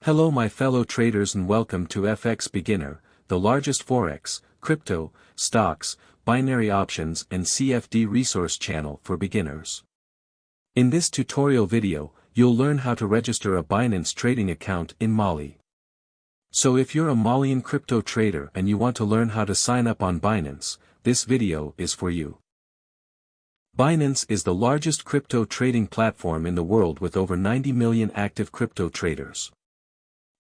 Hello my fellow traders and welcome to FX Beginner, the largest forex, crypto, stocks, binary options and CFD resource channel for beginners. In this tutorial video, you'll learn how to register a Binance trading account in Mali. So if you're a Malian crypto trader and you want to learn how to sign up on Binance, this video is for you. Binance is the largest crypto trading platform in the world with over 90 million active crypto traders.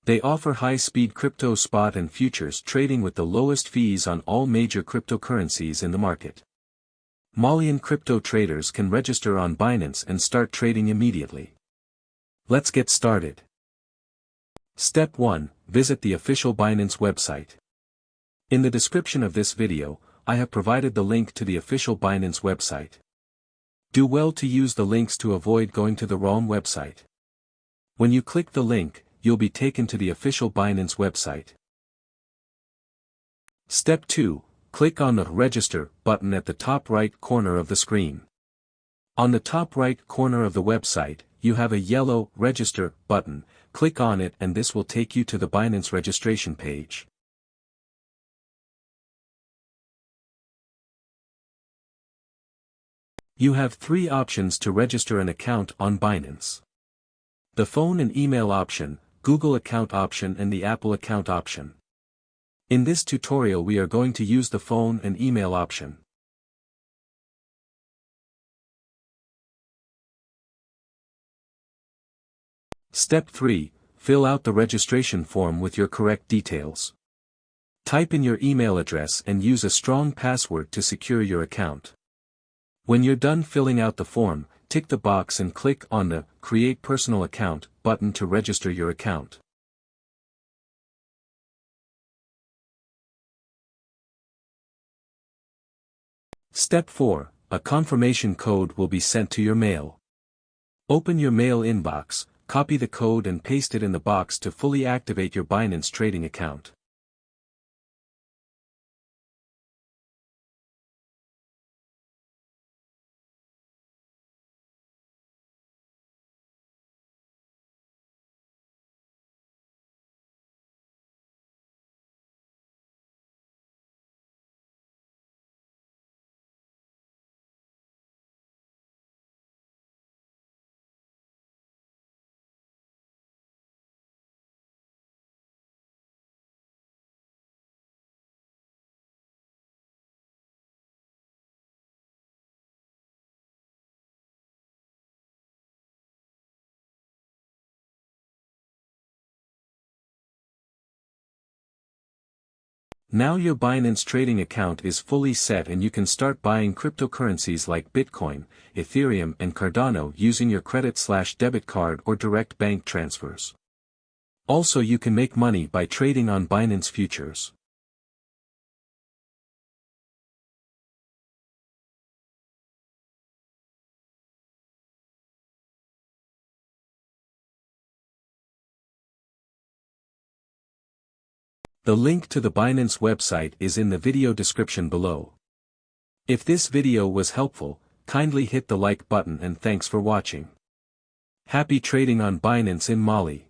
They offer high-speed crypto spot and futures trading with the lowest fees on all major cryptocurrencies in the market. Malian crypto traders can register on Binance and start trading immediately. Let's get started. Step 1. Visit the official Binance website. In the description of this video, I have provided the link to the official Binance website. Do well to use the links to avoid going to the wrong website. When you click the link, you'll be taken to the official Binance website. Step 2. Click on the Register button at the top right corner of the screen. On the top right corner of the website, you have a yellow Register button. Click on it and this will take you to the Binance registration page. You have 3 options to register an account on Binance. The phone and email option, Google account option and the Apple account option. In this tutorial we are going to use the phone and email option. Step 3. Fill out the registration form with your correct details. Type in your email address and use a strong password to secure your account. When you're done filling out the form, tick the box and click on the Create Personal Account button to register your account. Step 4. A confirmation code will be sent to your mail. Open your mail inbox, copy the code and paste it in the box to fully activate your Binance trading account. Now your Binance trading account is fully set and you can start buying cryptocurrencies like Bitcoin, Ethereum and Cardano using your credit/debit card or direct bank transfers. Also you can make money by trading on Binance futures. The link to the Binance website is in the video description below. If this video was helpful, kindly hit the like button and thanks for watching. Happy trading on Binance in Mali.